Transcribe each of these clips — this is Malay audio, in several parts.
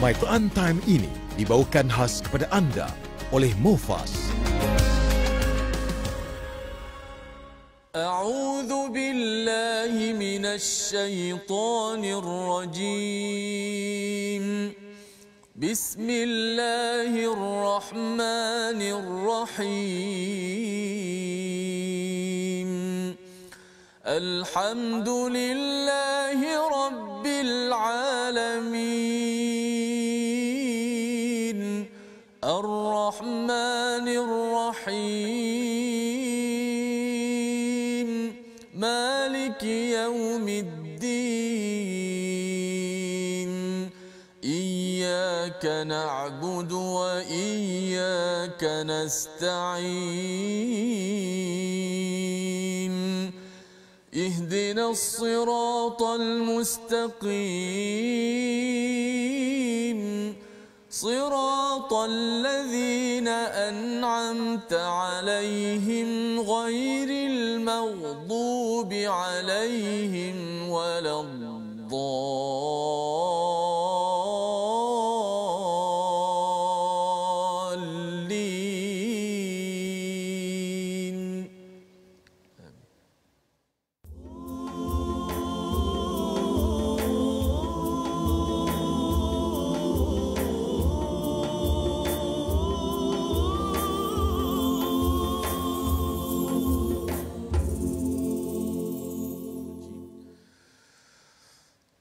My Quran Time ini dibawakan khas kepada anda oleh Mufas. A'udzu billahi minasy syaithanir rajim. Bismillahirrahmanirrahim. Alhamdulillahi rabbil alamin. Ar-Rahmanir Rahim. Maliki yaumiddin. Iyyaka na'budu wa iyyaka nasta'in. Ihdinas siratal mustaqim. Siratal ladzina an'amta 'alaihim ghairil maghdubi 'alaihim waladdallin.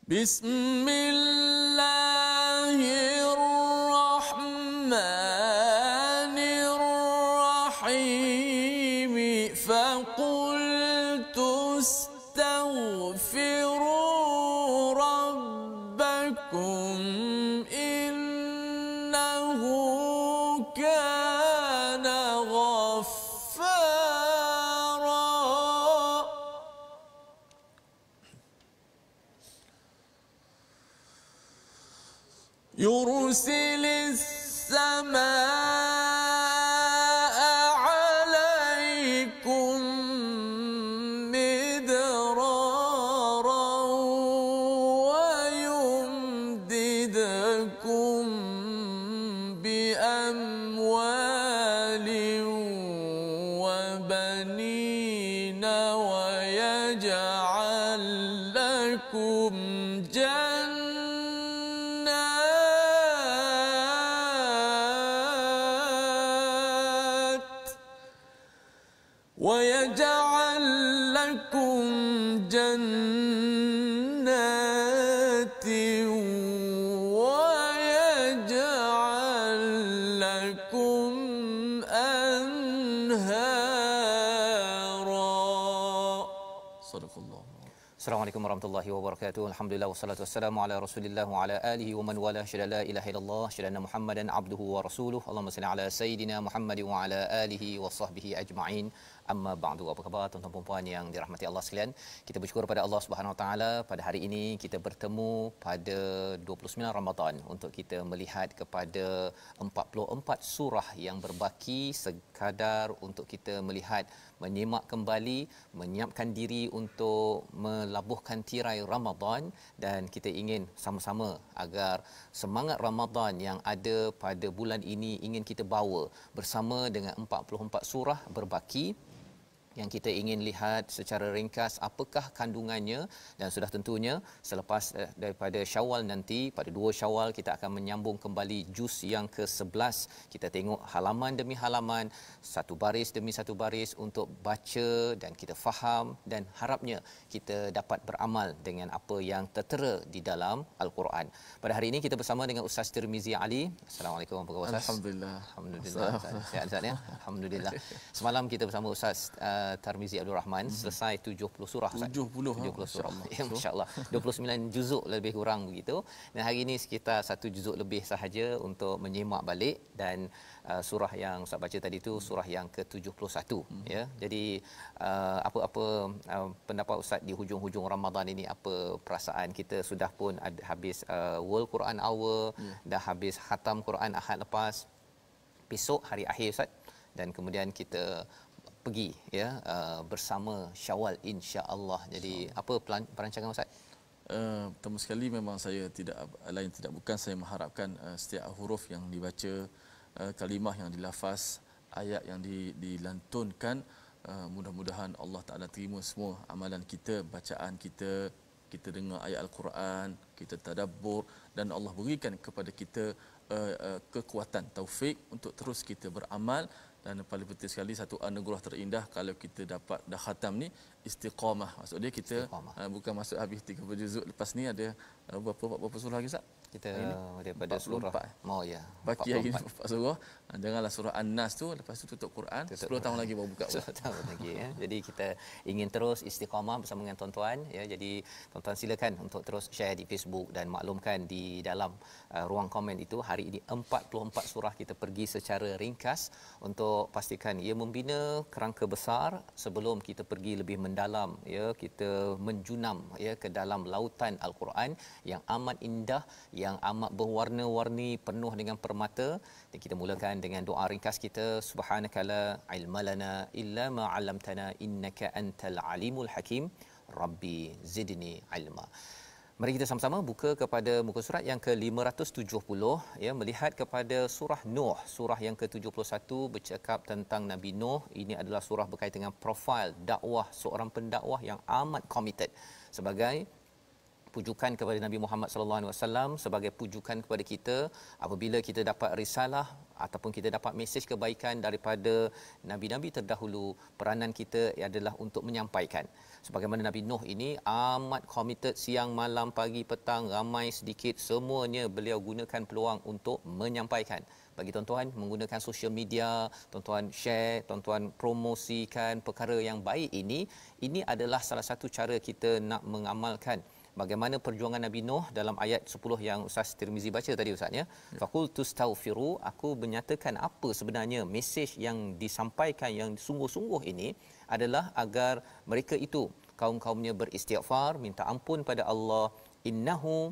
Bismillahirrahmanirrahim. Faqultu astaghfiru rabbakum innahu kana ghaffara. يرسل السماء عليكم مدرارا ويمددكم بأموال وبنين ويجعل لكم ويجعل لكم جنات ويجعل لكم أنهارا. صدق الله. Assalamualaikum warahmatullahi wabarakatuh. Alhamdulillah wassalatu wassalamu ala Rasulillah wa ala alihi wa man wala. Syada la ilaha illallah, syada anna Muhammadan abduhu wa rasuluhu. Allahumma salli ala sayidina Muhammad wa ala alihi wa sahbihi ajma'in. Amma ba'du. Apa khabar tuan-tuan dan puan yang dirahmati Allah sekalian? Kita bersyukur pada Allah Subhanahu Wa Taala pada hari ini kita bertemu pada 29 Ramadan untuk kita melihat kepada 44 surah yang berbaki sekadar untuk kita melihat, menyimak kembali, menyiapkan diri untuk melabuhkan tirai Ramadan, dan kita ingin sama-sama agar semangat Ramadan yang ada pada bulan ini ingin kita bawa bersama dengan 44 surah berbaki yang kita ingin lihat secara ringkas apakah kandungannya. Dan sudah tentunya selepas daripada Syawal nanti, pada 2 Syawal kita akan menyambung kembali juz yang ke-11. Kita tengok halaman demi halaman, satu baris demi satu baris untuk baca dan kita faham, dan harapnya kita dapat beramal dengan apa yang tertera di dalam Al-Quran. Pada hari ini kita bersama dengan Ustaz Tirmizi Ali. Assalamualaikum, apa khabar Ustaz? Alhamdulillah. Alhamdulillah. Sihat Ustaz ya? Alhamdulillah. Semalam kita bersama Ustaz Tarmizi Abdul Rahman selesai 70 surah Ustaz. 70 surah. Ya, masya-Allah. 29 juzuk lebih kurang begitu. Dan hari ini sekitar 1 juzuk lebih sahaja untuk menyimak balik, dan surah yang Ustaz baca tadi itu surah yang ke-71 ya. Jadi apa-apa pendapat Ustaz di hujung-hujung Ramadan ini, apa perasaan kita? Sudah pun habis World Quran Hour, dah habis khatam Quran Ahad lepas. Besok hari akhir Ustaz, dan kemudian kita pergi ya bersama Syawal insya-Allah. Jadi apa perancangan Ustaz? Pertama sekali memang saya tidak bukan saya mengharapkan setiap huruf yang dibaca, kalimah yang dilafaz, ayat yang dilantunkan, mudah-mudahan Allah Taala terima semua amalan kita, bacaan kita, kita dengar ayat Al-Quran, kita tadabbur, dan Allah berikan kepada kita kekuatan taufik untuk terus kita beramal. Dan paling penting sekali, satu anugerah terindah kalau kita dapat dah khatam ni, istiqamah. Maksud dia kita bukan masuk habis 30 juzuk, lepas ni ada berapa surah lagi Ustaz? Kita daripada surah ya. Baki hari ni 4 surah. Janganlah surah An-Nas tu, lepas tu tutup Quran, 10 tahun lagi baru buka. 10 tahun lagi ya. Jadi kita ingin terus istiqamah bersama dengan tuan-tuan ya. Jadi tuan-tuan silakan untuk terus share di Facebook dan maklumkan di dalam ruang komen itu. Hari ini 44 surah kita pergi secara ringkas untuk pastikan ia membina kerangka besar sebelum kita pergi lebih mendalam ya, kita menjunam ya ke dalam lautan Al-Quran yang amat indah, yang amat berwarna-warni, penuh dengan permata. Dan kita mulakan dengan doa ringkas kita, subhanakala ilmalana illa ma 'allamtana innaka antal alimul hakim, rabbi zidni ilma. Mari kita sama-sama buka kepada muka surat yang ke-570 ya, melihat kepada surah Nuh, surah yang ke-71 bercakap tentang Nabi Nuh. Ini adalah surah berkaitan dengan profil dakwah seorang pendakwah yang amat committed, sebagai pujukan kepada Nabi Muhammad sallallahu alaihi wasallam, sebagai pujukan kepada kita apabila kita dapat risalah ataupun kita dapat mesej kebaikan daripada nabi-nabi terdahulu. Peranan kita adalah untuk menyampaikan. Sebagaimana Nabi Nuh ini amat committed, siang malam pagi petang, ramai sedikit semuanya beliau gunakan peluang untuk menyampaikan. Bagi tuan-tuan menggunakan social media, tuan-tuan share, tuan-tuan promosikan perkara yang baik ini adalah salah satu cara kita nak mengamalkan bagaimana perjuangan Nabi Nuh dalam ayat 10 yang Ustaz Tirmizi baca tadi Ustaz ya. Faqul tustaghfiru, aku menyatakan apa sebenarnya mesej yang disampaikan yang sungguh-sungguh ini adalah agar mereka itu kaum-kaumnya beristighfar, minta ampun pada Allah. Innahu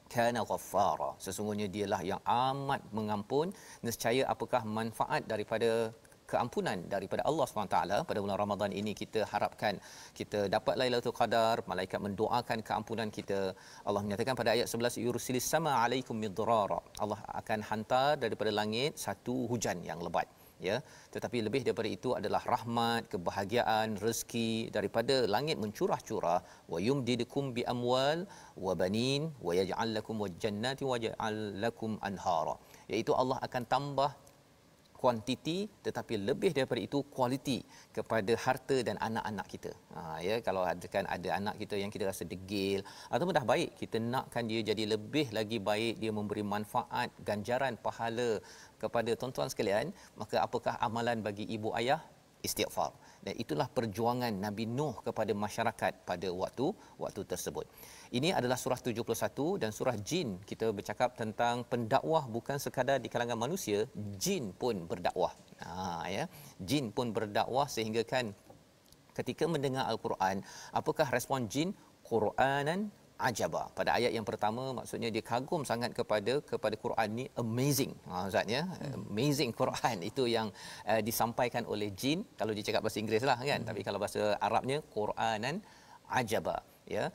kana ghaffara, sesungguhnya dialah yang amat mengampun. Nescaya apakah manfaat daripada keampunan daripada Allah SWT pada bulan Ramadan ini? Kita harapkan kita dapat Lailatul Qadar, malaikat mendoakan keampunan kita. Allah menyatakan pada ayat 11, yursilis sama alaikum midrara, Allah akan hantar daripada langit satu hujan yang lebat ya. Tetapi lebih daripada itu adalah rahmat, kebahagiaan, rezeki daripada langit mencurah-curah. Wa yumdidukum bi amwal wa banin wa yaj'al lakum jannati wa yaj'al lakum anhara, iaitu Allah akan tambah kuantiti tetapi lebih daripada itu kualiti kepada harta dan anak-anak kita. Ya, kalau ada anak kita yang kita rasa degil ataupun dah baik, kita nakkan dia jadi lebih lagi baik, dia memberi manfaat, ganjaran, pahala kepada tuan-tuan sekalian, maka apakah amalan bagi ibu ayah? Istighfar. Dan itulah perjuangan Nabi Nuh kepada masyarakat pada waktu tersebut. Ini adalah surah 71 dan surah Jin kita bercakap tentang pendakwah bukan sekadar di kalangan manusia, jin pun berdakwah. Ya, jin pun berdakwah sehingga kan ketika mendengar Al-Quran, apakah respon jin? Quranan ajaba. Pada ayat yang pertama maksudnya dia kagum sangat kepada Quran ni, amazing. Ustaz ya, amazing Quran itu yang disampaikan oleh jin. Kalau dia cakap bahasa Inggeris lah kan, tapi kalau bahasa Arabnya Quranan ajaba ya.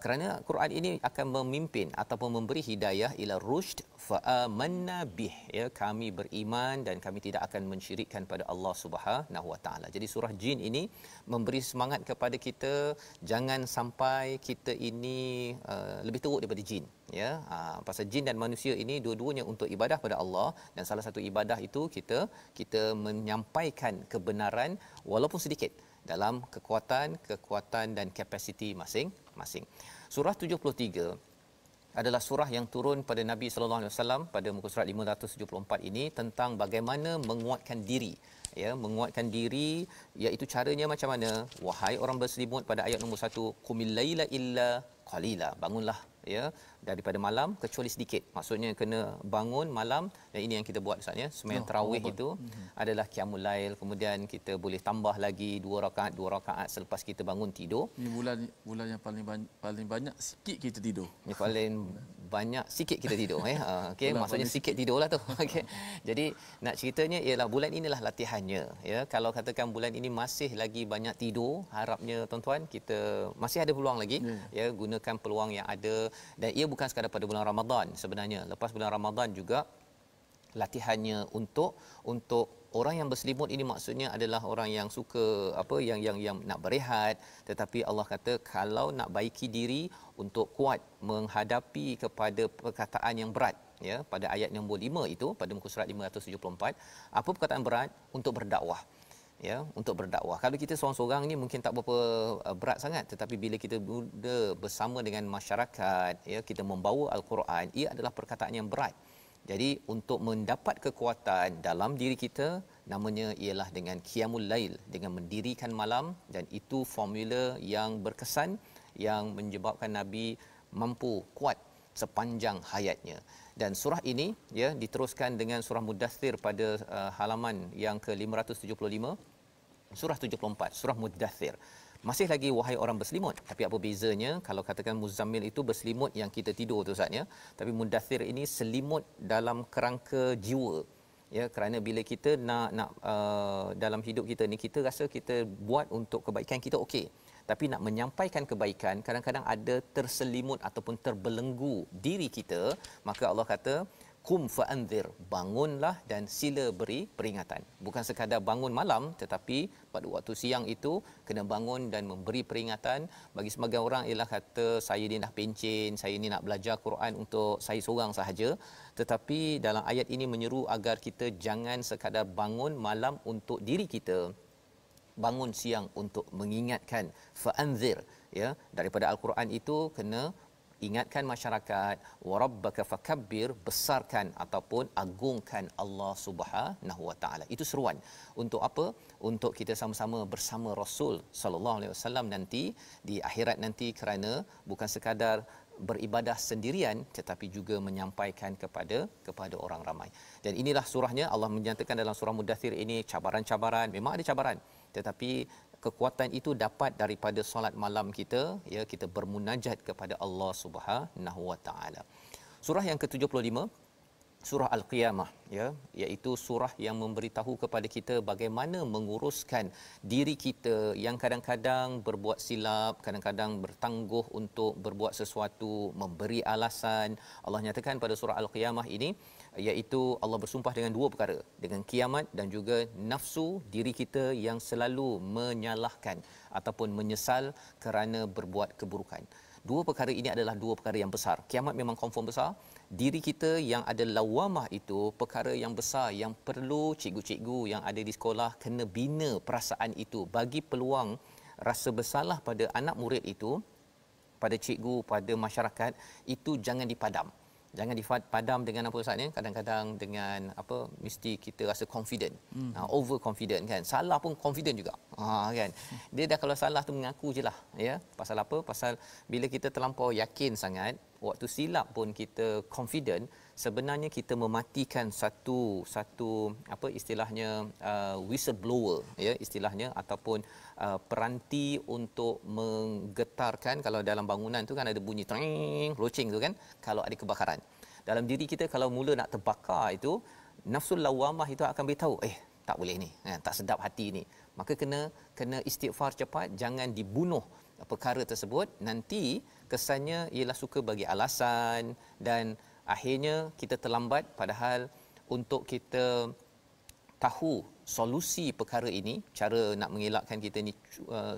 Kerana Quran ini akan memimpin ataupun memberi hidayah ila rusyd fa amanna bih ya, kami beriman dan kami tidak akan mensyirikkan pada Allah Subhanahu wa taala. Jadi surah Jin ini memberi semangat kepada kita jangan sampai kita ini lebih teruk daripada jin ya. Pasal jin dan manusia ini dua-duanya untuk ibadah pada Allah, dan salah satu ibadah itu kita menyampaikan kebenaran walaupun sedikit dalam kekuatan dan kapasiti masing-masing. Surah 73 adalah surah yang turun pada Nabi sallallahu alaihi wasallam pada muka surat 574 ini tentang bagaimana menguatkan diri ya, menguatkan diri, iaitu caranya macam mana? Wahai orang berselimut, pada ayat nombor 1, qumil laila illa qalila, bangunlah ya daripada malam kecuali sedikit. Maksudnya kena bangun malam, dan ini yang kita buat Ustaz ya, sembahyang tarawih itu adalah qiyamul lail, kemudian kita boleh tambah lagi 2 rakaat selepas kita bangun tidur. Ini bulan yang paling banyak sikit kita tidur. Ini paling banyak sikit kita tidur okey maksudnya sikit tidurlah tu okey. Jadi nak ceritanya ialah bulan inilah latihannya ya. Kalau katakan bulan ini masih lagi banyak tidur, harapnya tuan-tuan kita masih ada peluang lagi ya, gunakan peluang yang ada. Dan ia bukan sekadar pada bulan Ramadan sebenarnya. Lepas bulan Ramadan juga latihannya untuk orang yang berselimut ini maksudnya adalah orang yang suka yang nak berehat, tetapi Allah kata kalau nak baiki diri untuk kuat menghadapi kepada perkataan yang berat ya, pada ayat nombor 5 itu pada muka surat 574, apa perkataan berat? Untuk berdakwah ya, untuk berdakwah. Kalau kita seorang-seorang ni mungkin tak berapa berat sangat, tetapi bila kita bersama dengan masyarakat ya, kita membawa al-Quran, ia adalah perkataan yang berat. Jadi untuk mendapat kekuatan dalam diri kita, namanya ialah dengan qiyamul lail, dengan mendirikan malam, dan itu formula yang berkesan yang menyebabkan Nabi mampu kuat sepanjang hayatnya. Dan surah ini ya diteruskan dengan surah Muddathir pada halaman yang ke-575, surah 74, surah Muddathir. Masih lagi wahai orang berselimut, tapi apa bezanya? Kalau katakan Muzammil itu berselimut yang kita tidur tu Ustaz ya, tapi Muddathir ini selimut dalam kerangka jiwa ya, kerana bila kita nak dalam hidup kita ni, kita rasa kita buat untuk kebaikan kita okey, tapi nak menyampaikan kebaikan kadang-kadang ada terselimut ataupun terbelenggu diri kita. Maka Allah kata kum fa'anzir, bangunlah dan sila beri peringatan. Bukan sekadar bangun malam, tetapi pada waktu siang itu kena bangun dan memberi peringatan. Bagi sebagian orang ialah kata saya ni dah pencen, saya ni nak belajar Quran untuk saya seorang sahaja, tetapi dalam ayat ini menyeru agar kita jangan sekadar bangun malam untuk diri kita, bangun siang untuk mengingatkan. Fa'anzir ya, daripada al-Quran itu kena ingatkan masyarakat, warabbaka fakabbir, besarkan ataupun agungkan Allah Subhanahu wa taala. Itu seruan untuk apa? Untuk kita sama-sama bersama Rasul sallallahu alaihi wasallam nanti di akhirat nanti, kerana bukan sekadar beribadah sendirian tetapi juga menyampaikan kepada orang ramai. Dan inilah surahnya. Allah menyatakan dalam surah Muddathir ini cabaran-cabaran, memang ada cabaran, tetapi kekuatan itu dapat daripada solat malam kita ya, kita bermunajat kepada Allah Subhanahu wa taala. Surah yang ke-75, surah Al-Qiyamah ya, iaitu surah yang memberitahu kepada kita bagaimana menguruskan diri kita yang kadang-kadang berbuat silap, kadang-kadang bertangguh untuk berbuat sesuatu, memberi alasan. Allah nyatakan pada surah Al-Qiyamah ini, iaitu Allah bersumpah dengan dua perkara, dengan kiamat dan juga nafsu diri kita yang selalu menyalahkan ataupun menyesal kerana berbuat keburukan. Dua perkara ini adalah dua perkara yang besar. Kiamat memang confirm besar. Diri kita yang ada lawamah itu perkara yang besar yang perlu cikgu-cikgu yang ada di sekolah kena bina perasaan itu, bagi peluang rasa bersalah pada anak murid itu, pada cikgu, pada masyarakat itu jangan dipadam. Jangan dipadam dengan apa Ustaz ni? Kadang-kadang dengan apa, mesti kita rasa confident. Over confident kan. Salah pun confident juga. Kan. Dia dah kalau salah tu mengaku je lah ya. Pasal apa? Pasal bila kita terlampau yakin sangat, waktu silap pun kita confident, sebenarnya kita mematikan satu apa istilahnya whistleblower ya istilahnya, ataupun peranti untuk menggetarkan. Kalau dalam bangunan tu kan ada bunyi tring loceng tu kan, kalau ada kebakaran dalam diri kita, kalau mula nak terbakar itu, nafsul lawamah itu akan beritahu tak boleh ni, tak sedap hati ni, maka kena istighfar cepat, jangan dibunuh perkara tersebut. Nanti kesannya ialah suka bagi alasan dan akhirnya kita terlambat, padahal untuk kita tahu solusi perkara ini, cara nak mengelakkan kita ni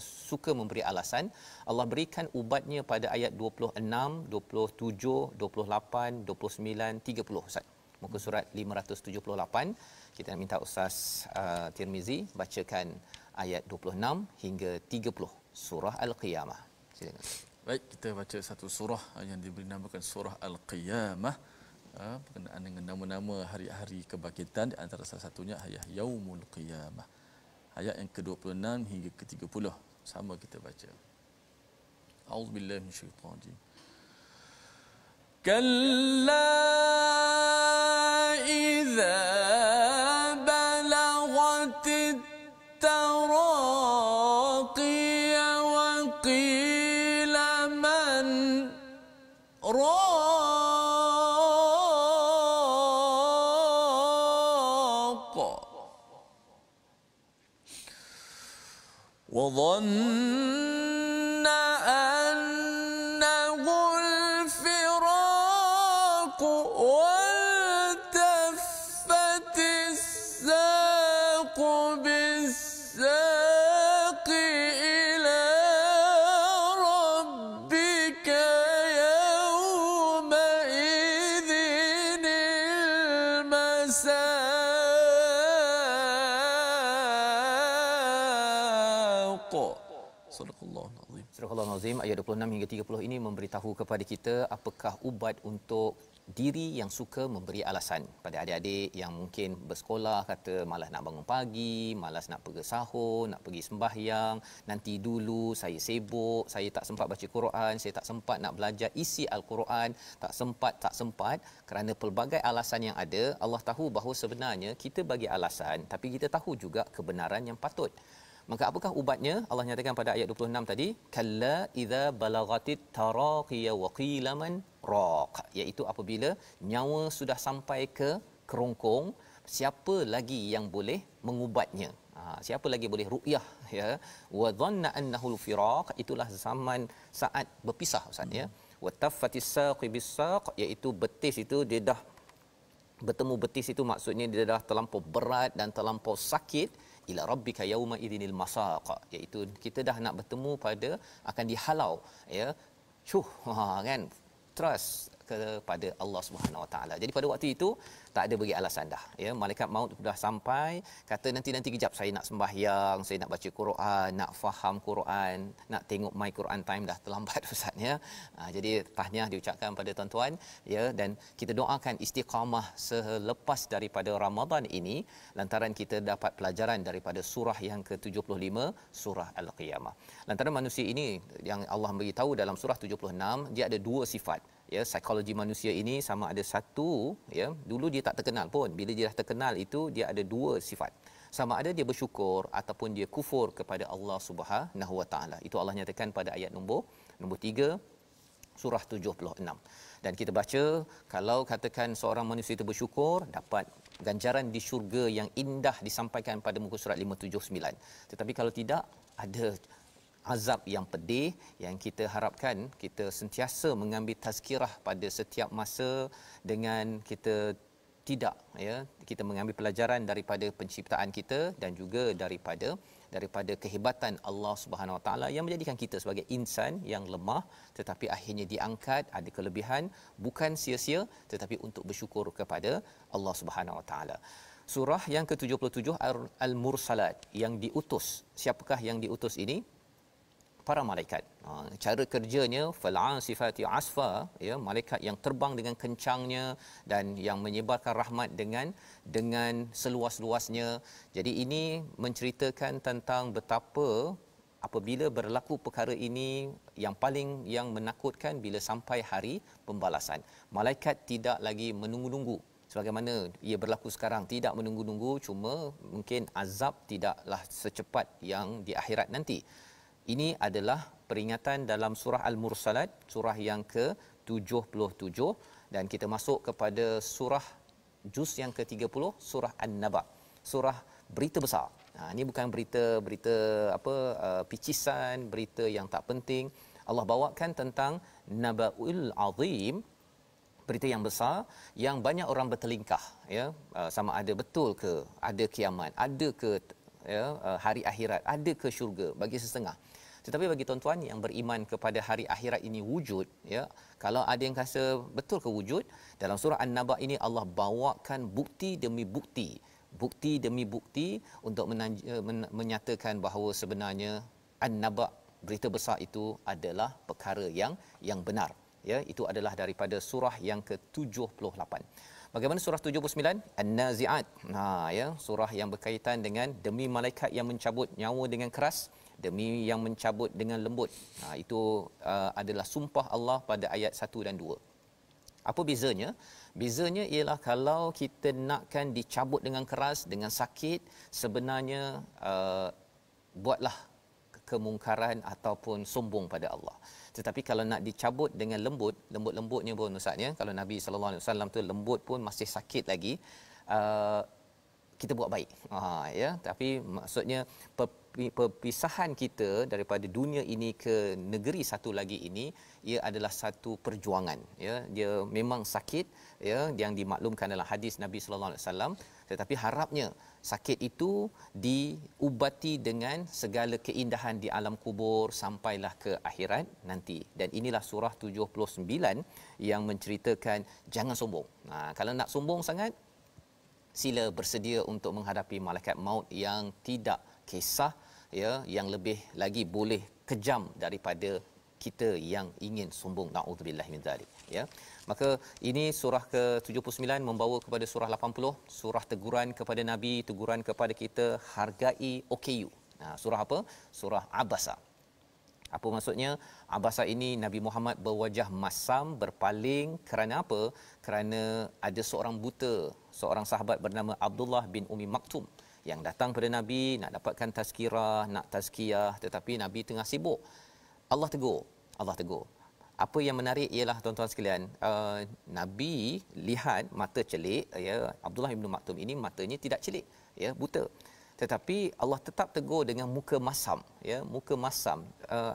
suka memberi alasan, Allah berikan ubatnya pada ayat 26, 27, 28, 29, 30 Ustaz. Muka surat 578. Kita nak minta Ustaz Tirmizi bacakan ayat 26 hingga 30 surah Al-Qiyamah. Silakan. Baik, kita baca satu surah yang diberi namakan surah Al-Qiyamah, berkenaan dengan nama-nama hari-hari kebangkitan, di antara salah satunya ayat Yaumul Qiyamah. Ayat yang ke-26 hingga ke-30 sama kita baca. A'udzubillahi minasyaitanir rajim. Kalla idza balaghatit taraqi wa qila man وظن أنه الفراق والتفت الساق بالساق إلى ربك يومئذ المساق. Sadaqallahul Azim. Surah Al-Azim ayat 26 hingga 30 ini memberitahu kepada kita apakah ubat untuk diri yang suka memberi alasan pada adik-adik yang mungkin bersekolah kata malas nak bangun pagi, malas nak pergi sahur, nak pergi sembahyang, nanti dulu saya sibuk, saya tak sempat baca Quran, saya tak sempat nak belajar isi Al-Quran, tak sempat kerana pelbagai alasan yang ada. Allah tahu bahawa sebenarnya kita bagi alasan tapi kita tahu juga kebenaran yang patut. Maka apakah ubatnya? Allah nyatakan pada ayat 26 tadi, kalla idza balagatit taraqiya wa qila man raq, iaitu apabila nyawa sudah sampai ke kerongkong, siapa lagi yang boleh mengubatnya? Siapa lagi boleh ruqyah, ya? Wa dhanna annahu al-firaq, itulah zaman saat berpisah, ustaz, ya. Wa taffatis saqi bis-saq, iaitu betis itu dia dah bertemu betis, itu maksudnya dia dah terlampau berat dan terlampau sakit. Ila rabbika yauma idzinil masaq, iaitu kita dah nak bertemu pada akan dihalau, ya, kan, trust kepada Allah Subhanahu Wa Taala. Jadi pada waktu itu tak ada bagi alasan dah, ya. Malaikat maut sudah sampai, kata nanti kejap saya nak sembahyang, saya nak baca Quran, nak faham Quran, nak tengok My Quran Time, dah terlambat ustaz, ya. Jadi tahniah diucapkan pada tuan-tuan, ya, dan kita doakan istiqamah selepas daripada Ramadan ini lantaran kita dapat pelajaran daripada surah yang ke-75, surah Al-Qiyamah. Lantaran manusia ini yang Allah beritahu dalam surah 76, dia ada dua sifat, ya. Psikologi manusia ini sama ada satu, ya, dulu dia tak terkenal pun, bila dia dah terkenal itu dia ada dua sifat, sama ada dia bersyukur ataupun dia kufur kepada Allah Subhanahu Wa Taala. Itu Allah nyatakan pada ayat nombor 3 surah 76. Dan kita baca, kalau katakan seorang manusia itu bersyukur, dapat ganjaran di syurga yang indah disampaikan pada muka surat 579. Tetapi kalau tidak, ada azab yang pedih yang kita harapkan kita sentiasa mengambil tazkirah pada setiap masa dengan kita tidak, ya, kita mengambil pelajaran daripada penciptaan kita dan juga daripada kehebatan Allah Subhanahu Wa Taala yang menjadikan kita sebagai insan yang lemah tetapi akhirnya diangkat, ada kelebihan, bukan sia-sia tetapi untuk bersyukur kepada Allah Subhanahu Wa Taala. Surah yang ke-77 Al-Mursalat, yang diutus. Siapakah yang diutus ini? Para malaikat. Cara kerjanya fal'asifati asfa, ya, malaikat yang terbang dengan kencangnya dan yang menyebarkan rahmat dengan seluas-luasnya. Jadi ini menceritakan tentang betapa apabila berlaku perkara ini yang menakutkan bila sampai hari pembalasan. Malaikat tidak lagi menunggu-nunggu sebagaimana ia berlaku sekarang, tidak menunggu-nunggu, cuma mungkin azab tidaklah secepat yang di akhirat nanti. Ini adalah peringatan dalam surah Al-Mursalat, surah yang ke-77, dan kita masuk kepada surah juz yang ke-30, surah An-Naba, surah berita besar. Ini bukan berita picisan, berita yang tak penting. Allah bawakan tentang Naba'ul Azim, berita yang besar yang banyak orang bertelingkah, ya, sama ada betul ke ada kiamat, ada ke, ya, hari akhirat, ada ke syurga, bagi setengah. Tetapi bagi tuan-tuan yang beriman kepada hari akhirat ini wujud, ya, kalau ada yang rasa betul ke wujud, dalam surah An-Naba ini Allah bawakan bukti demi bukti untuk menyatakan bahawa sebenarnya An-Naba, berita besar itu adalah perkara yang benar, ya. Itu adalah daripada surah yang ke-78. Bagaimana surah 79 An-Nazi'at, ya, surah yang berkaitan dengan demi malaikat yang mencabut nyawa dengan keras, demi yang mencabut dengan lembut. Itu adalah sumpah Allah pada ayat 1 dan 2. Apa bezanya? Bezanya ialah kalau kita nakkan dicabut dengan keras, dengan sakit, sebenarnya buatlah kemungkaran ataupun sombong pada Allah. Tetapi kalau nak dicabut dengan lembut-lembutnya pun ustaz, ya, kalau Nabi sallallahu alaihi wasallam tu lembut pun masih sakit lagi, kita buat baik. Ya, tapi maksudnya perpisahan kita daripada dunia ini ke negeri satu lagi ini, ia adalah satu perjuangan, ya. Dia memang sakit, ya, yang dimaklumkan dalam hadis Nabi sallallahu alaihi wasallam, tetapi harapnya sakit itu diubati dengan segala keindahan di alam kubur sampailah ke akhirat nanti. Dan inilah surah 79 yang menceritakan jangan sombong. Kalau nak sombong sangat, sila bersedia untuk menghadapi malaikat maut yang tidak kisah, ya, yang lebih lagi boleh kejam daripada kita yang ingin sombong, naudzubillah min zalik, ya. Maka ini surah ke-79 membawa kepada surah 80, surah teguran kepada nabi, teguran kepada kita, hargai OKU. Surah apa? Surah Abasa. Apa maksudnya? Abasa ini Nabi Muhammad berwajah masam, berpaling. Kerana apa? Kerana ada seorang buta, seorang sahabat bernama Abdullah bin Umi Maktum yang datang pada Nabi nak dapatkan tazkirah, nak tazkiyah, tetapi Nabi tengah sibuk. Allah tegur. Apa yang menarik ialah tuan-tuan sekalian, Nabi lihat mata celik, ya, Abdullah bin Maktum ini matanya tidak celik, ya, buta. Tetapi Allah tetap tegur dengan muka masam, ya, muka masam.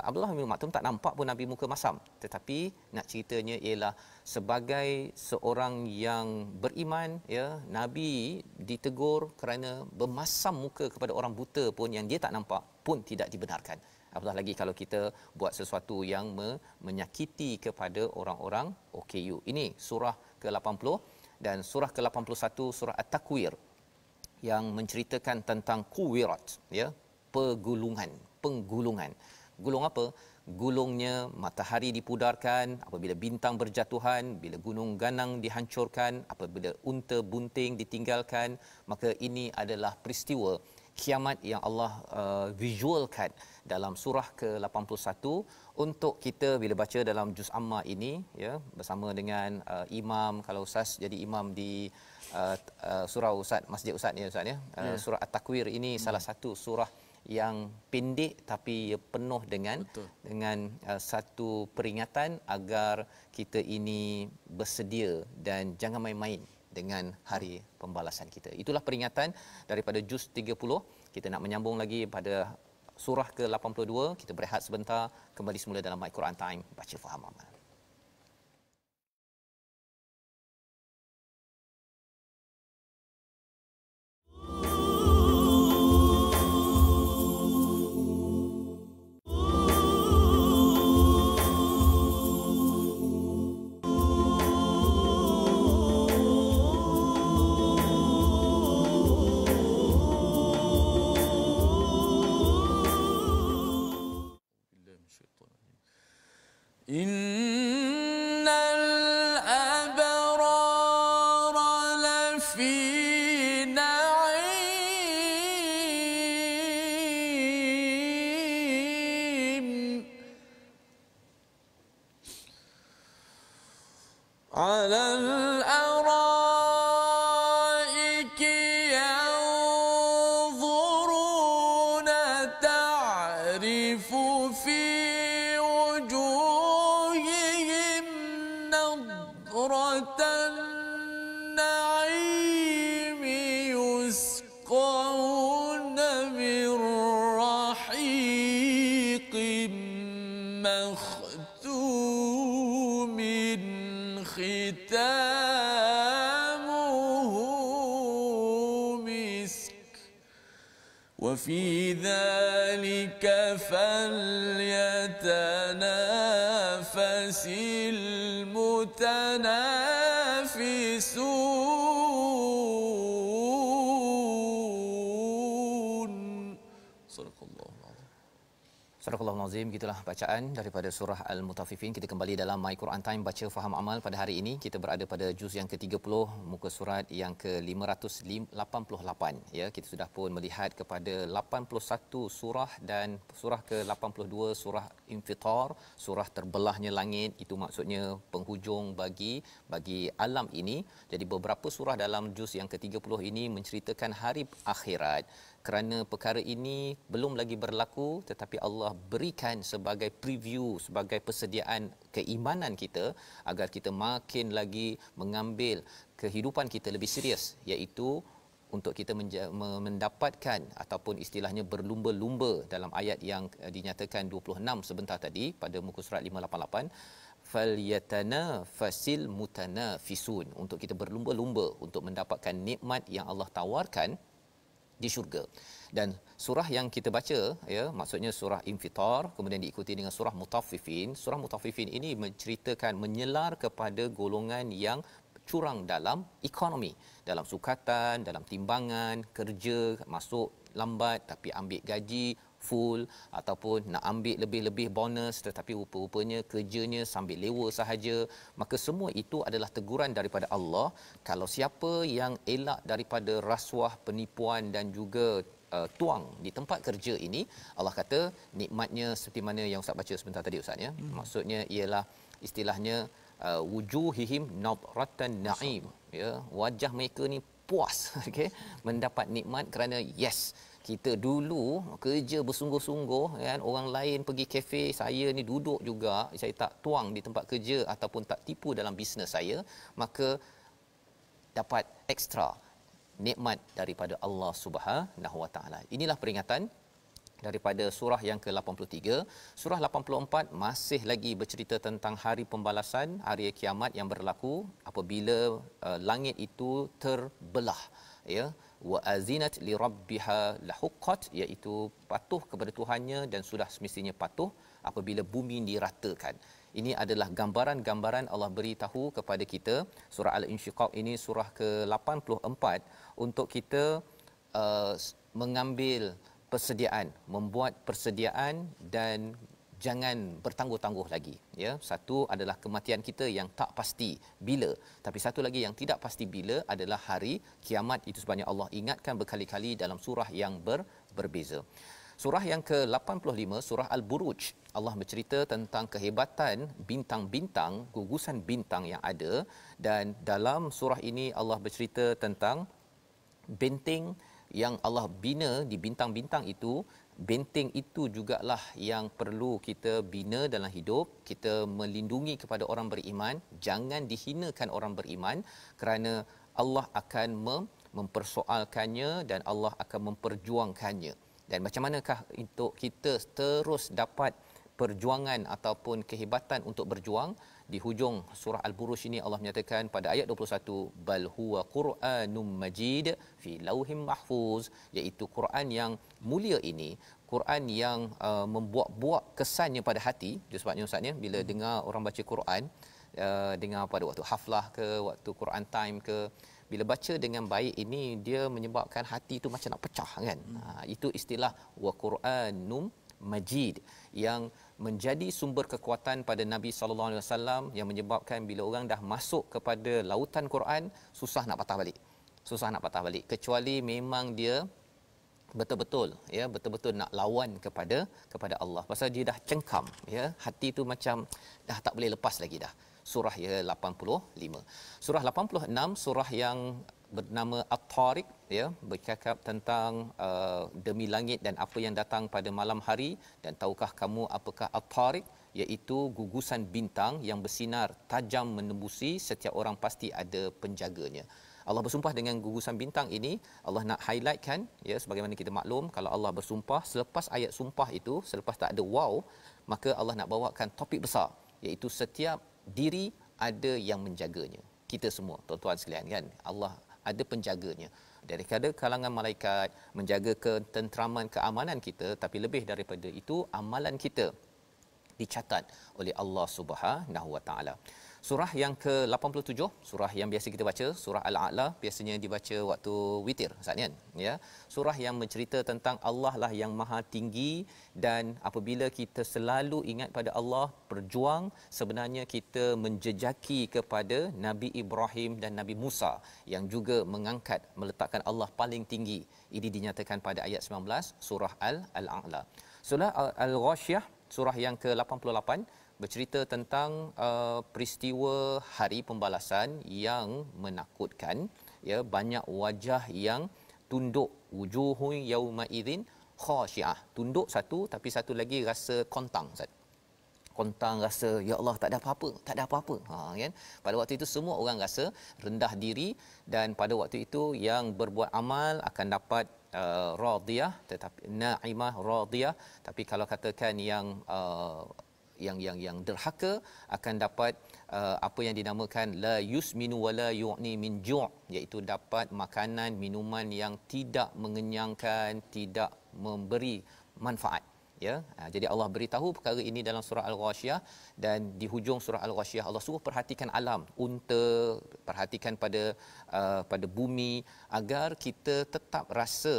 Abdullah bin Maktum tak nampak pun Nabi muka masam, tetapi nak ceritanya ialah sebagai seorang yang beriman, ya, Nabi ditegur kerana bermasam muka kepada orang buta pun yang dia tak nampak pun tidak dibenarkan. Apatah lagi kalau kita buat sesuatu yang menyakiti kepada orang-orang OKU. Ini surah ke-80 dan surah ke-81 surah At-Takwir yang menceritakan tentang kuwirat, ya, penggulungan. Gulung apa? Gulungnya matahari dipudarkan, apabila bintang berjatuhan, bila gunung ganang dihancurkan, apabila unta bunting ditinggalkan. Maka ini adalah peristiwa kiamat yang Allah visualkan dalam surah ke-81 untuk kita bila baca dalam juz amma ini, ya, bersama dengan imam. Kalau ustaz jadi imam di surau ustaz, masjid ustaz ni ustaz, ya. Surah At-Takwir ini salah satu surah yang pendek tapi penuh dengan satu peringatan agar kita ini bersedia dan jangan main-main dengan hari pembalasan kita. Itulah peringatan daripada juz 30. Kita nak menyambung lagi pada surah ke-82. Kita berehat sebentar, kembali semula dalam My Quran Time, baca faham amal. Innal abrara lafi na'im 'alal araiki yanzuruna ta'rifu fi النعيم يسقون من رحيق مختوم ختامه مسك وفي ذلك فليتنافس المتنافسون. صدق الله العظيم. Surah Al-Azim, gitulah bacaan daripada surah Al-Mutaffifin. Kita kembali dalam My Quran Time, baca faham amal. Pada hari ini kita berada pada juz yang ke-30, muka surat yang ke-588, ya. Kita sudah pun melihat kepada 81 surah dan surah ke-82 surah Infitar, surah terbelahnya langit. Itu maksudnya penghujung bagi alam ini. Jadi beberapa surah dalam juz yang ke-30 ini menceritakan hari akhirat. Kerana perkara ini belum lagi berlaku, tetapi Allah berikan sebagai preview, sebagai persediaan keimanan kita agar kita makin lagi mengambil kehidupan kita lebih serius, iaitu untuk kita mendapatkan ataupun istilahnya berlumba-lumba dalam ayat yang dinyatakan 26 sebentar tadi pada muka surat 588, falyatanafasil mutanafisun, untuk kita berlumba-lumba untuk mendapatkan nikmat yang Allah tawarkan di syurga. Dan surah yang kita baca, ya, maksudnya surah Infitar, kemudian diikuti dengan surah Mutaffifin. Surah Mutaffifin ini menceritakan, menyelar kepada golongan yang curang dalam ekonomi, dalam sukatan, dalam timbangan, kerja masuk lambat tapi ambil gaji full, ataupun nak ambil lebih-lebih bonus tetapi rupa-rupanya kerjanya sambil lewa sahaja. Maka semua itu adalah teguran daripada Allah. Kalau siapa yang elak daripada rasuah, penipuan dan juga tuang di tempat kerja ini, Allah kata nikmatnya seperti mana yang Ustaz baca sebentar tadi Ustaz, ya. Maksudnya ialah istilahnya wujuhihim nadratan na'im, ya, wajah mereka ni puas, okey, mendapat nikmat kerana yes, kita dulu kerja bersungguh-sungguh kan, orang lain pergi kafe, saya ni duduk juga, saya tak tuang di tempat kerja ataupun tak tipu dalam bisnes saya, maka dapat ekstra nikmat daripada Allah Subhanahu Wa Taala. Inilah peringatan daripada surah yang ke-83. Surah 84 masih lagi bercerita tentang hari pembalasan, hari kiamat yang berlaku apabila langit itu terbelah, ya, wa azinat li rabbiha lahuqqat, iaitu patuh kepada Tuhannya dan sudah semestinya patuh apabila bumi diratakan. Ini adalah gambaran-gambaran Allah beritahu kepada kita. Surah Al-Insyiqaq ini surah ke-84 untuk kita mengambil persediaan, membuat persediaan dan jangan bertangguh-tangguh lagi, ya. Satu adalah kematian kita yang tak pasti bila, tapi satu lagi yang tidak pasti bila adalah hari kiamat. Itu sebabnya Allah ingatkan berkali-kali dalam surah yang berbeza. Surah yang ke-85, surah Al-Buruj, Allah bercerita tentang kehebatan bintang-bintang, gugusan bintang yang ada, dan dalam surah ini Allah bercerita tentang benteng yang Allah bina di bintang-bintang itu. Benteng itu jugalah yang perlu kita bina dalam hidup. Kita melindungi kepada orang beriman, jangan dihinakan orang beriman, kerana Allah akan mempersoalkannya dan Allah akan memperjuangkannya. Dan macam manakah untuk kita terus dapat perjuangan ataupun kehebatan untuk berjuang? Di hujung surah Al-Buruj ini Allah menyatakan pada ayat 21, bal huwa Qur'anum Majid fi lauhim mahfuz, iaitu Quran yang mulia ini, Quran yang membuat kesannya pada hati. Itu sebabnya Ustaz, bila dengar orang baca Quran, dengar pada waktu haflah ke, waktu Quran time ke, bila baca dengan baik ini, dia menyebabkan hati itu macam nak pecah kan. Itu istilah wa Qur'anum Majid yang menjadi sumber kekuatan pada Nabi sallallahu alaihi wasallam, yang menyebabkan bila orang dah masuk kepada lautan Quran, susah nak patah balik, kecuali memang dia betul-betul, ya, betul-betul nak lawan kepada Allah, pasal dia dah cengkam, ya, hati tu macam dah tak boleh lepas lagi dah. Surah yang 85. Surah 86, surah yang bernama At-Tariq, ya, bercakap tentang demi langit dan apa yang datang pada malam hari, dan tahukah kamu apakah At-Tariq, iaitu gugusan bintang yang bersinar tajam menembusi, setiap orang pasti ada penjaganya. Allah bersumpah dengan gugusan bintang ini. Allah nak highlightkan, ya, sebagaimana kita maklum, kalau Allah bersumpah, selepas ayat sumpah itu, selepas tak ada wow, maka Allah nak bawakan topik besar, iaitu setiap diri ada yang menjaganya. Kita semua, tuan-tuan sekalian, kan, Allah ada penjaganya. Daripada kalangan malaikat menjaga ketenteraman, keamanan kita, tapi lebih daripada itu, amalan kita dicatat oleh Allah Subhanahu Wa Taala. Surah yang ke-87, surah yang biasa kita baca, surah Al-A'la, biasanya dibaca waktu witir, Ustaz, kan, ya. Surah yang mencerita tentang Allah lah yang maha tinggi, dan apabila kita selalu ingat pada Allah, berjuang, sebenarnya kita menjejaki kepada Nabi Ibrahim dan Nabi Musa yang juga mengangkat, meletakkan Allah paling tinggi. Ini dinyatakan pada ayat 19 surah Al-A'la. Surah Al-Ghashiyah, surah yang ke-88, bercerita tentang peristiwa hari pembalasan yang menakutkan, ya, banyak wajah yang tunduk, wujuhun yauma idzin khashiah, tunduk satu, tapi satu lagi rasa kontang, Ustaz. kontang rasa ya Allah tak ada apa-apa, tak ada apa-apa. Kan? Pada waktu itu semua orang rasa rendah diri, dan pada waktu itu yang berbuat amal akan dapat radiyah, tetapi naimah radiyah. Tapi kalau katakan yang derhaka akan dapat apa yang dinamakan la yusminu wala yu'ni min ju', iaitu dapat makanan minuman yang tidak mengenyangkan, tidak memberi manfaat. Ya, jadi Allah beritahu perkara ini dalam surah Al-Ghasyiyah, dan di hujung surah Al-Ghasyiyah Allah suruh perhatikan alam, unta, perhatikan pada bumi, agar kita tetap rasa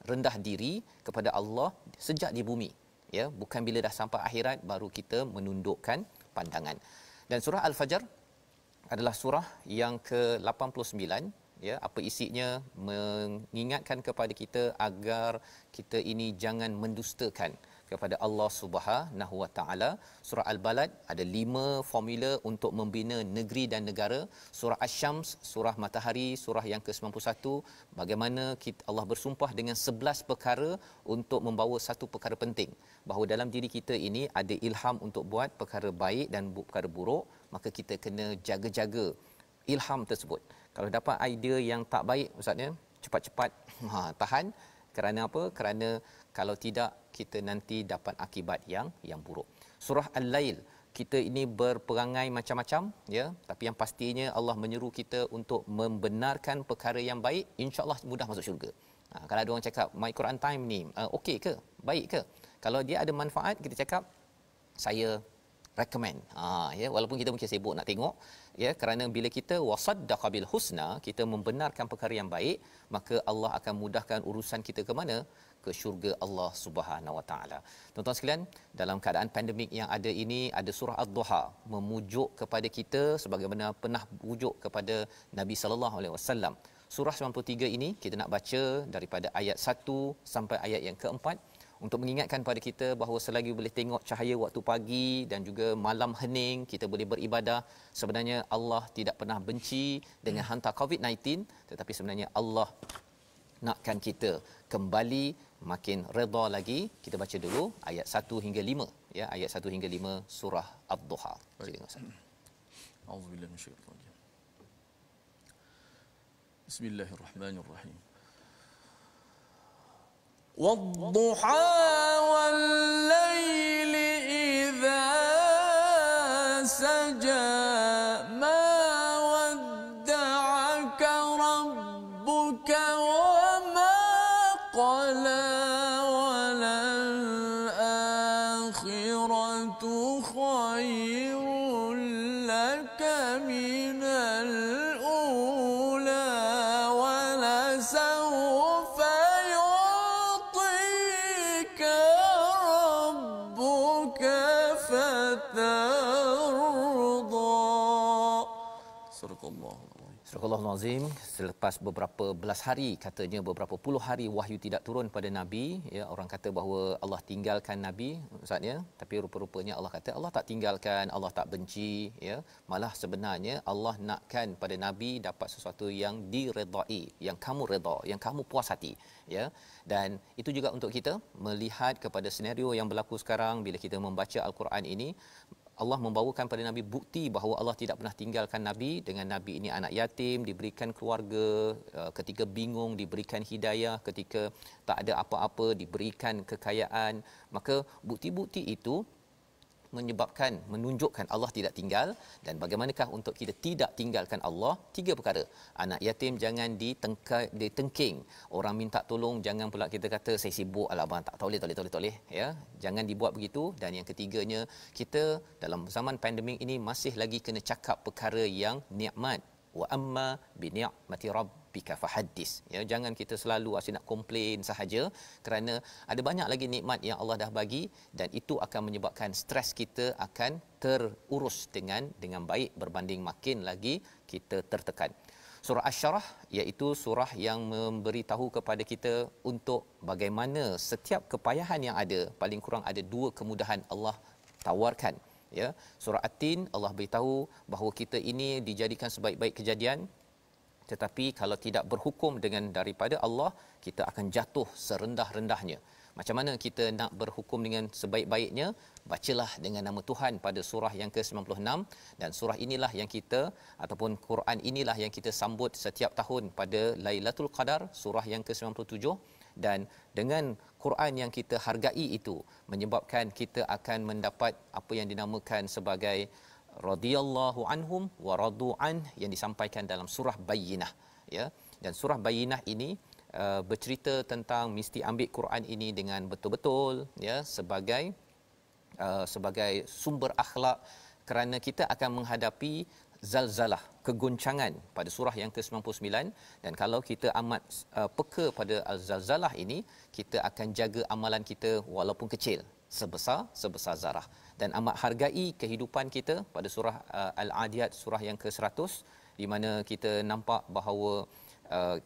rendah diri kepada Allah sejak di bumi. Ya, bukan bila dah sampai akhirat baru kita menundukkan pandangan. Dan surah Al-Fajr adalah surah yang ke-89. Ya, apa isinya? Mengingatkan kepada kita agar kita ini jangan mendustakan kepada Allah Subhanahu Wa Taala. Surah Al-Balad ada 5 formula untuk membina negeri dan negara. Surah Asy-Syams, surah matahari, surah yang ke-91, bagaimana Allah bersumpah dengan 11 perkara untuk membawa satu perkara penting, bahawa dalam diri kita ini ada ilham untuk buat perkara baik dan perkara buruk, maka kita kena jaga-jaga ilham tersebut. Kalau dapat idea yang tak baik, ustaznya cepat-cepat tahan. Kerana apa? Kerana kalau tidak kita nanti dapat akibat yang buruk. Surah Al-Lail, kita ini berperangai macam-macam, ya, tapi yang pastinya Allah menyeru kita untuk membenarkan perkara yang baik, insya-Allah mudah masuk syurga. Kalau ada orang cakap My Quran Time ni okey ke? Baik ke? Kalau dia ada manfaat, kita cakap saya recommend. Ya, walaupun kita mungkin sibuk nak tengok, ya, kerana bila kita wasaddaqa bil husna, kita membenarkan perkara yang baik, maka Allah akan mudahkan urusan kita ke mana? Ke syurga Allah Subhanahu Wa Taala. Tuan-tuan sekalian, dalam keadaan pandemik yang ada ini, ada surah Ad-Duha memujuk kepada kita sebagaimana pernah wujud kepada Nabi sallallahu alaihi wasallam. Surah 93 ini kita nak baca daripada ayat 1 sampai ayat yang keempat, untuk mengingatkan pada kita bahawa selagi boleh tengok cahaya waktu pagi dan juga malam hening, kita boleh beribadah. Sebenarnya Allah tidak pernah benci dengan hantar COVID-19, tetapi sebenarnya Allah nakkan kita kembali makin redha lagi. Kita baca dulu ayat 1 hingga 5, ya, ayat 1 hingga 5 surah Ad-Duha. Silakan Ustaz. A'udzubillahi minasyaitanir rajim. Bismillahirrahmanirrahim. والضحى والليل إذا سجى ما ودعك ربك وما قلى وللآخرة خير لك من الأولى ولسوف ربك فترضى. صدق الله العظيم. Astagfirullahalazim. Selepas beberapa belas hari, katanya beberapa puluh hari wahyu tidak turun pada Nabi, ya, orang kata bahawa Allah tinggalkan Nabi, ustaznya, tapi rupa-rupanya Allah kata Allah tak tinggalkan, Allah tak benci, ya. Malah sebenarnya Allah nakkan pada Nabi dapat sesuatu yang diredai, yang kamu redha, yang kamu puas hati, ya. Dan itu juga untuk kita melihat kepada senario yang berlaku sekarang bila kita membaca Al-Quran ini. Allah membawakan pada Nabi bukti bahawa Allah tidak pernah tinggalkan Nabi, dengan Nabi ini anak yatim, diberikan keluarga, ketika bingung diberikan hidayah, ketika tak ada apa-apa diberikan kekayaan. Maka bukti-bukti itu menyebabkan, menunjukkan Allah tidak tinggal. Dan bagaimanakah untuk kita tidak tinggalkan Allah? 3 perkara. Anak yatim jangan ditengking. Orang minta tolong jangan pula kita kata saya sibuk, alah abang tak boleh, ya. Jangan dibuat begitu. Dan yang ketiganya, kita dalam zaman pandemik ini masih lagi kena cakap perkara yang nikmat. Wa amma bi ni'mati rabbika fahaddis. Ya, jangan kita selalu asyik nak komplain sahaja, kerana ada banyak lagi nikmat yang Allah dah bagi, dan itu akan menyebabkan stres kita akan terurus dengan baik berbanding makin lagi kita tertekan. Surah Asy-Syarah iaitu surah yang memberitahu kepada kita untuk bagaimana setiap kepayahan yang ada, paling kurang ada 2 kemudahan Allah tawarkan. Ya, surah At-Tin Allah beritahu bahawa kita ini dijadikan sebaik-baik kejadian, tetapi kalau tidak berhukum dengan daripada Allah, kita akan jatuh serendah-rendahnya. Macam mana kita nak berhukum dengan sebaik-baiknya? Bacalah dengan nama Tuhan pada surah yang ke-96, dan surah inilah yang kita ataupun Quran inilah yang kita sambut setiap tahun pada Lailatul Qadar, surah yang ke-97. Dan dengan Quran yang kita hargai itu menyebabkan kita akan mendapat apa yang dinamakan sebagai radhiyallahu anhum wa radu an yang disampaikan dalam surah Bayyinah, ya. Dan surah Bayyinah ini bercerita tentang mesti ambil Quran ini dengan betul-betul, ya, sebagai sumber akhlak, kerana kita akan menghadapi zalzalah, kegoncangan pada surah yang ke-99, dan kalau kita amat peka pada zalzalah ini, kita akan jaga amalan kita walaupun kecil sebesar zarah, dan amat hargai kehidupan kita pada surah Al-Adiyat, surah yang ke-100, di mana kita nampak bahawa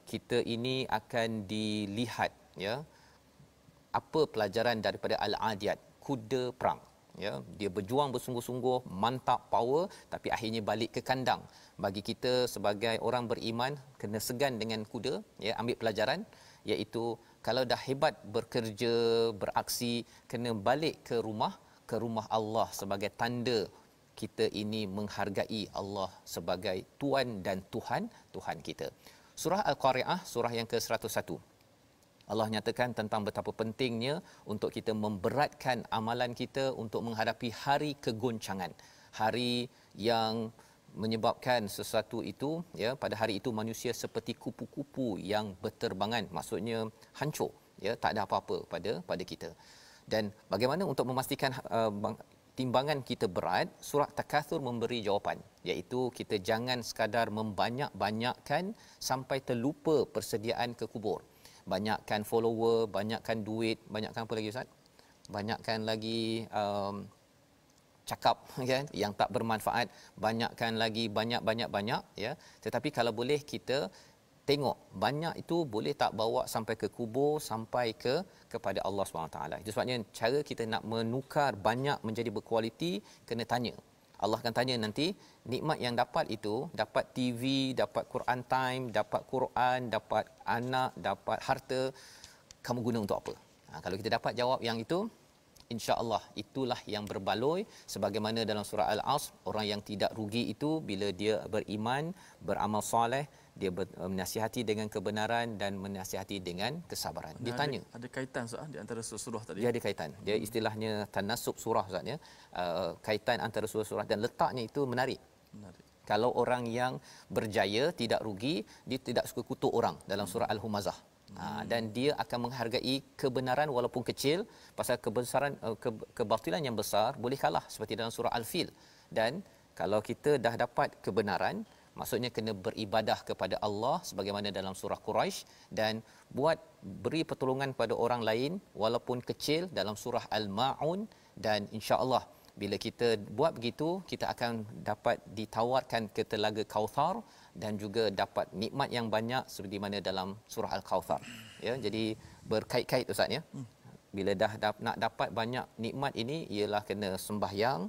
kita ini akan dilihat, ya, apa pelajaran daripada Al-Adiyat, kuda perang, ya, dia berjuang bersungguh-sungguh, mantap, power, tapi akhirnya balik ke kandang. Bagi kita sebagai orang beriman, kena segan dengan kuda, ya, ambil pelajaran, iaitu kalau dah hebat bekerja, beraksi, kena balik ke rumah Allah sebagai tanda kita ini menghargai Allah sebagai Tuan dan Tuhan kita. Surah Al-Qari'ah, surah yang ke-101. Allah nyatakan tentang betapa pentingnya untuk kita memberatkan amalan kita untuk menghadapi hari kegoncangan, hari yang menyebabkan sesuatu itu, ya, pada hari itu manusia seperti kupu-kupu yang berterbangan, maksudnya hancur, ya, tak ada apa-apa pada kita. Dan bagaimana untuk memastikan timbangan kita berat, surah Takatsur memberi jawapan, iaitu kita jangan sekadar membanyak-banyakkan sampai terlupa persediaan ke kubur. Banyakkan follower, banyakkan duit, banyakkan apa lagi Ustaz? Banyakkan lagi cakap, kan, yang tak bermanfaat, banyakkan lagi banyak, ya. Tetapi kalau boleh kita tengok banyak itu boleh tak bawa sampai ke kubur, sampai kepada Allah SWT. Itu sebabnya cara kita nak menukar banyak menjadi berkualiti, kena tanya. Allah akan tanya nanti, nikmat yang dapat itu, dapat TV, dapat Quran time, dapat Quran, dapat anak, dapat harta, kamu guna untuk apa? Kalau kita dapat jawab yang itu, insya-Allah itulah yang berbaloi, sebagaimana dalam surah Al-Asr, orang yang tidak rugi itu bila dia beriman, beramal soleh, dia menasihati dengan kebenaran dan menasihati dengan kesabaran. Dia tanya, ada kaitan Ustaz di antara surah tadi? Dia ada kaitan. Dia istilahnya tanasub surah Ustaz, ya. Kaitan antara surah-surah, dan letaknya itu menarik. Kalau orang yang berjaya, tidak rugi, dia tidak suka kutuk orang dalam surah Al-Humazah. Dan dia akan menghargai kebenaran walaupun kecil, pasal kebatilan yang besar boleh kalah, seperti dalam surah Al-Fil. Dan kalau kita dah dapat kebenaran, maksudnya kena beribadah kepada Allah sebagaimana dalam surah Quraisy, dan beri pertolongan pada orang lain walaupun kecil dalam surah Al-Ma'un. Dan insya-Allah bila kita buat begitu, kita akan dapat ditawarkan ke telaga Kautsar dan juga dapat nikmat yang banyak seperti mana dalam surah Al-Kautsar, ya. Jadi berkait-kait Ustaz, ya. Bila dah nak dapat banyak nikmat ini, ialah kena sembahyang,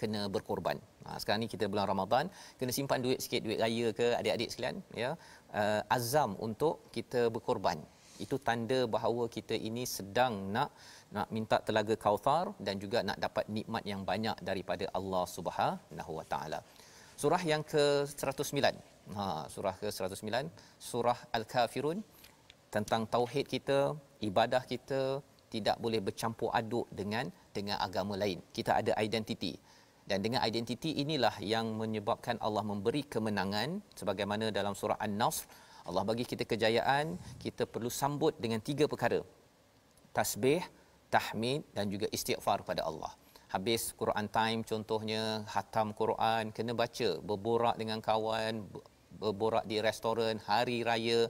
kena berkorban. Sekarang ni kita bulan Ramadan, kena simpan duit sikit, duit raya ke adik-adik sekalian, ya. Azam untuk kita berkorban. Itu tanda bahawa kita ini sedang nak minta telaga Kautsar dan juga nak dapat nikmat yang banyak daripada Allah Subhanahu Wa Taala. Surah yang ke-109. Surah ke-109, surah Al-Kafirun, tentang tauhid kita, ibadah kita tidak boleh bercampur aduk dengan agama lain. Kita ada identiti. Dan dengan identiti inilah yang menyebabkan Allah memberi kemenangan, sebagaimana dalam surah An-Nasr, Allah bagi kita kejayaan, kita perlu sambut dengan 3 perkara. Tasbih, tahmid dan juga istighfar pada Allah. Habis Quran time contohnya, khatam Quran, kena baca, berborak dengan kawan, berborak di restoran, hari raya,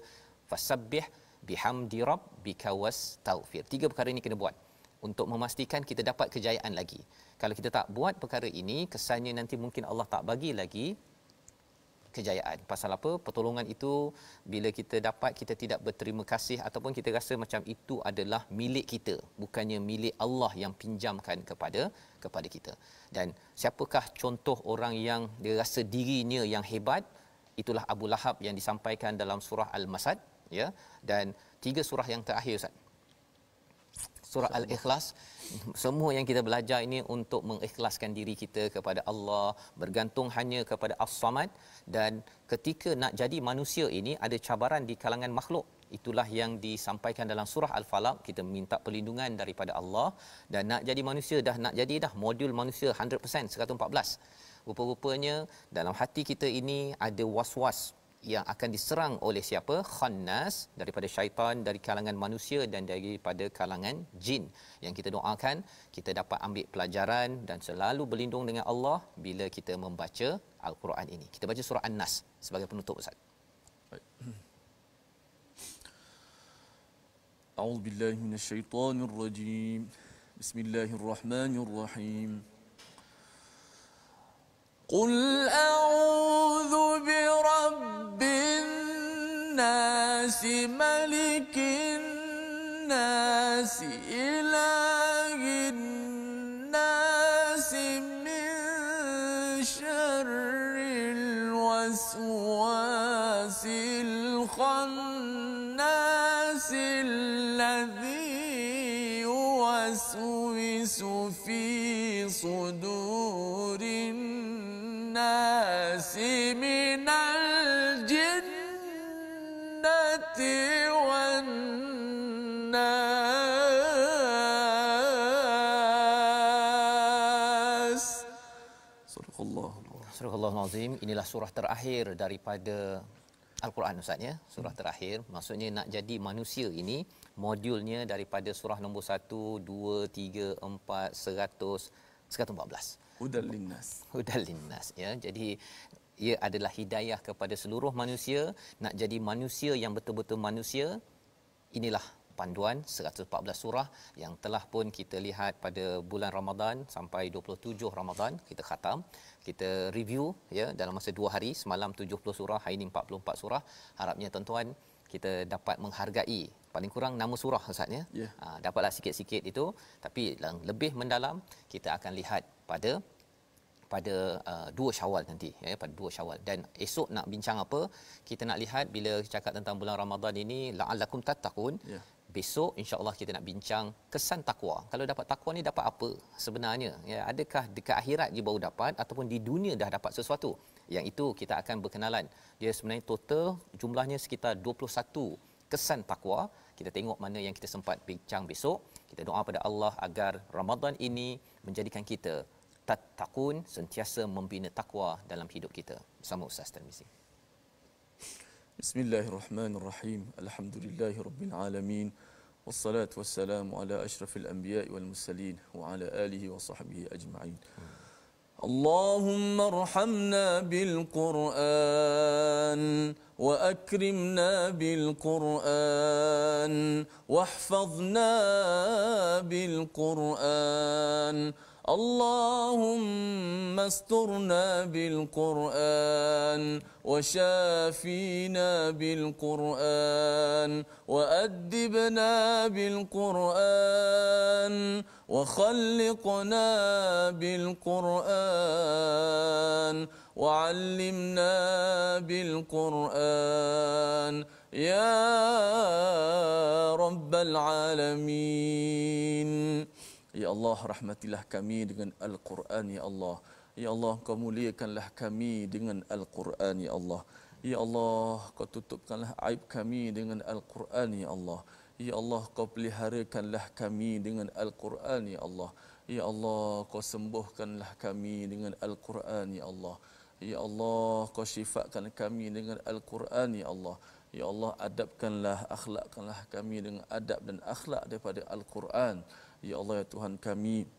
fasabbih bihamdi rabbika wastaghfir. 3 perkara ini kena buat untuk memastikan kita dapat kejayaan lagi. Kalau kita tak buat perkara ini, kesannya nanti mungkin Allah tak bagi lagi kejayaan. Pasal apa? Pertolongan itu bila kita dapat, kita tidak berterima kasih ataupun kita rasa macam itu adalah milik kita, bukannya milik Allah yang pinjamkan kepada kita. Dan siapakah contoh orang yang dia rasa dirinya yang hebat? Itulah Abu Lahab yang disampaikan dalam surah Al-Masad, ya. Dan 3 surah yang terakhir Ustaz, surah Al-Ikhlas. Semua yang kita belajar ini untuk mengikhlaskan diri kita kepada Allah, bergantung hanya kepada As-Samad. Dan ketika nak jadi manusia ini ada cabaran di kalangan makhluk. Itulah yang disampaikan dalam surah Al-Falaq, kita minta perlindungan daripada Allah. Dan nak jadi manusia nak jadi modul manusia 100% 114. Rupa-rupanya dalam hati kita ini ada was-was yang akan diserang oleh siapa? Khannas, daripada syaitan, dari kalangan manusia dan daripada kalangan jin. Yang kita doakan kita dapat ambil pelajaran dan selalu berlindung dengan Allah bila kita membaca Al-Quran ini. Kita baca surah An-Nas sebagai penutup, Ustaz. Baik. A'udzubillahi minasyaitonirrajim. Bismillahirrahmanirrahim. قل أعوذ برب الناس ملك الناس إله الناس من شر الوسواس الخناس الذي يوسوس في صدور الناس من الجنة والناس. Surah Allah. Surah Al-Azim, inilah surah terakhir daripada Al-Quran, Ustaz ya. Surah terakhir, maksudnya nak jadi manusia ini modulnya daripada surah nombor 1, 2, 3, 4, 100, 114. Hudal linnas. Hudal linnas ya. Jadi ia adalah hidayah kepada seluruh manusia. Nak jadi manusia yang betul-betul manusia, inilah panduan 114 surah yang telah pun kita lihat pada bulan Ramadan sampai 27 Ramadan kita khatam. Kita review ya dalam masa 2 hari, semalam 70 surah, hari ini 44 surah. Harapnya tuan-tuan kita dapat menghargai paling kurang nama surah, Ustaz ya. Yeah. Dapatlah sikit-sikit itu, tapi lebih mendalam kita akan lihat pada 2 Syawal nanti ya, pada 2 Syawal. Dan esok nak bincang apa? Kita nak lihat bila cakap tentang bulan Ramadan ini la'allakum tattaqun. Yeah. Besok insya-Allah kita nak bincang kesan takwa. Kalau dapat takwa ni dapat apa sebenarnya? Ya, adakah dekat akhirat je baru dapat ataupun di dunia dah dapat sesuatu? Yang itu kita akan berkenalan. Dia sebenarnya total jumlahnya sekitar 21 kesan takwa. Kita tengok mana yang kita sempat bincang besok. Kita doa pada Allah agar Ramadan ini menjadikan kita tattaqun, sentiasa membina takwa dalam hidup kita. Bersama Ustaz Tirmizi. Bismillahirrahmanirrahim. Alhamdulillahirabbil alamin. Wassalatu wassalamu ala asyrafil anbiya'i wal mursalin wa ala alihi wa sahbihi ajma'in. اللهم ارحمنا بالقرآن وأكرمنا بالقرآن واحفظنا بالقرآن اللهم استرنا بالقرآن وشافينا بالقرآن وأدبنا بالقرآن وخلقنا بالقرآن وعلمنا بالقرآن يا رب العالمين. Ya Allah, rahmatilah kami dengan Al-Quran, Ya Allah. Ya Allah, Kau muliakanlah kami dengan Al-Quran, Ya Allah. Ya Allah, Kau tutupkanlah aib kami dengan Al-Quran, Ya Allah. Ya Allah, Kau peliharakanlah kami dengan Al-Quran, Ya Allah. Ya Allah, Kau sembuhkanlah kami dengan Al-Quran, Ya Allah. Ya Allah, Kau syifakan kami dengan Al-Quran, Ya Allah. Ya Allah, adabkanlah, akhlakkanlah kami dengan adab dan akhlak daripada Al-Quran. Ya Allah, ya Tuhan kami,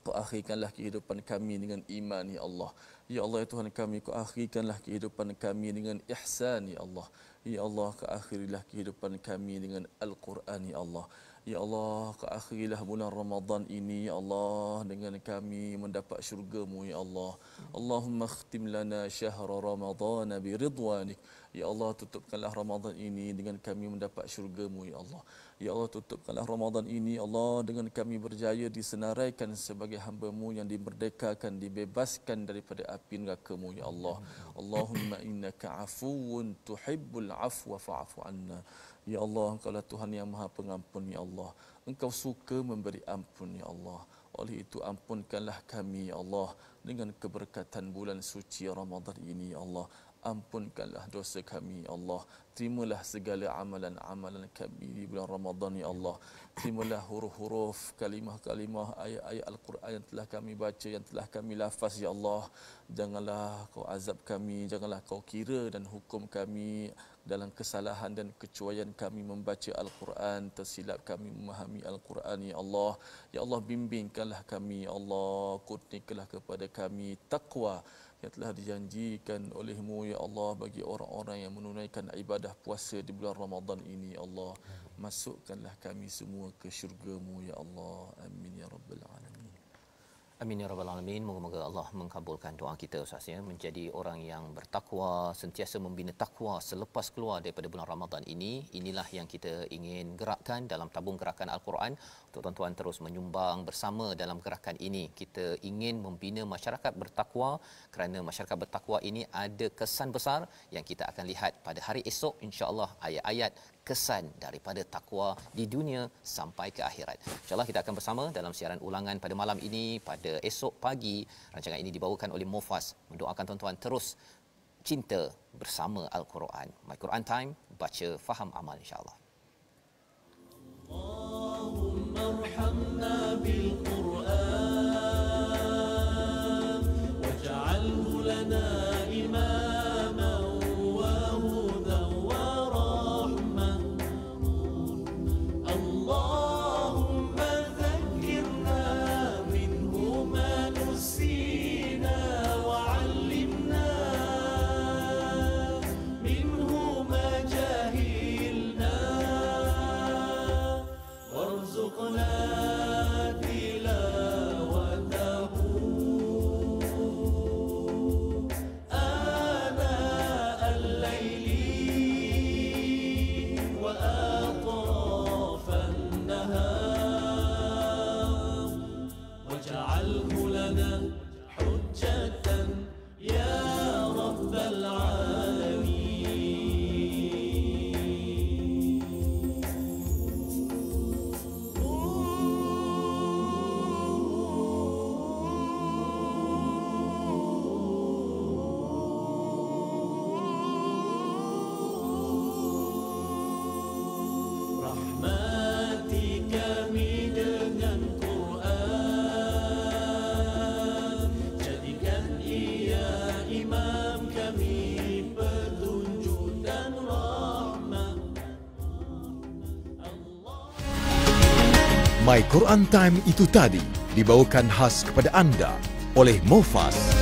Kau akhirkanlah kehidupan kami dengan iman, Ya Allah. Ya Allah, ya Tuhan kami, Kau akhirkanlah kehidupan kami dengan ihsan, Ya Allah. Ya Allah, Kau akhirilah kehidupan kami dengan Al-Quran, Ya Allah. Ya Allah, Kau akhirilah bulan Ramadan ini, Ya Allah, dengan kami mendapat syurga-Mu, Ya Allah. Allahumma khtim lana syahra Ramadana biridwanik. Ya Allah, tutupkanlah Ramadan ini dengan kami mendapat syurga-Mu, Ya Allah. Ya Allah, tutupkanlah Ramadan ini, Allah, dengan kami berjaya disenaraikan sebagai hamba-Mu yang dimerdekakan, dibebaskan daripada api neraka-Mu, Ya Allah. Allahumma innaka afuwun tuhibbul afwa fa'fu anna. Ya Allah, Engkaulah Tuhan yang Maha Pengampun, Ya Allah. Engkau suka memberi ampun, Ya Allah. Oleh itu ampunkanlah kami, Ya Allah, dengan keberkatan bulan suci Ramadan ini, Ya Allah. Ampunkanlah dosa kami, Ya Allah. Terimalah segala amalan-amalan kami di bulan Ramadan, Ya Allah. Terimalah huruf-huruf, kalimah-kalimah, ayat-ayat Al-Quran yang telah kami baca, yang telah kami lafaz, Ya Allah. Janganlah Kau azab kami, janganlah Kau kira dan hukum kami dalam kesalahan dan kecuaian kami membaca Al-Quran, tersilap kami memahami Al-Quran, Ya Allah. Ya Allah, bimbingkanlah kami, Ya Allah. Kurniakanlah kepada kami taqwa yang telah dijanjikan oleh-Mu, Ya Allah, bagi orang-orang yang menunaikan ibadah puasa di bulan Ramadan ini, Ya Allah. Masukkanlah kami semua ke syurga-Mu, Ya Allah. Amin ya rabbal alamin. Amin ya rabbal alamin. Moga-moga Allah mengabulkan doa kita Ustaz ya, menjadi orang yang bertakwa, sentiasa membina takwa selepas keluar daripada bulan Ramadan ini. Inilah yang kita ingin gerakkan dalam tabung gerakan Al-Quran. Untuk tuan-tuan terus menyumbang bersama dalam gerakan ini. Kita ingin membina masyarakat bertakwa kerana masyarakat bertakwa ini ada kesan besar yang kita akan lihat pada hari esok, insya-Allah, ayat-ayat kesan daripada takwa di dunia sampai ke akhirat. InsyaAllah kita akan bersama dalam siaran ulangan pada malam ini, pada esok pagi. Rancangan ini dibawakan oleh Mufas. Mendoakan tuan-tuan terus cinta bersama Al-Quran. My Quran Time, baca, faham, amal, insyaAllah. Allahumma arhamna bil Quran waj'alhu lana imaman wa hudan wa rahmah. Allahumma dhakkirna minhu ma nusina wa 'allimna minhu ma jahilna warzuqna My Quran Time itu tadi dibawakan khas kepada anda oleh Mufas.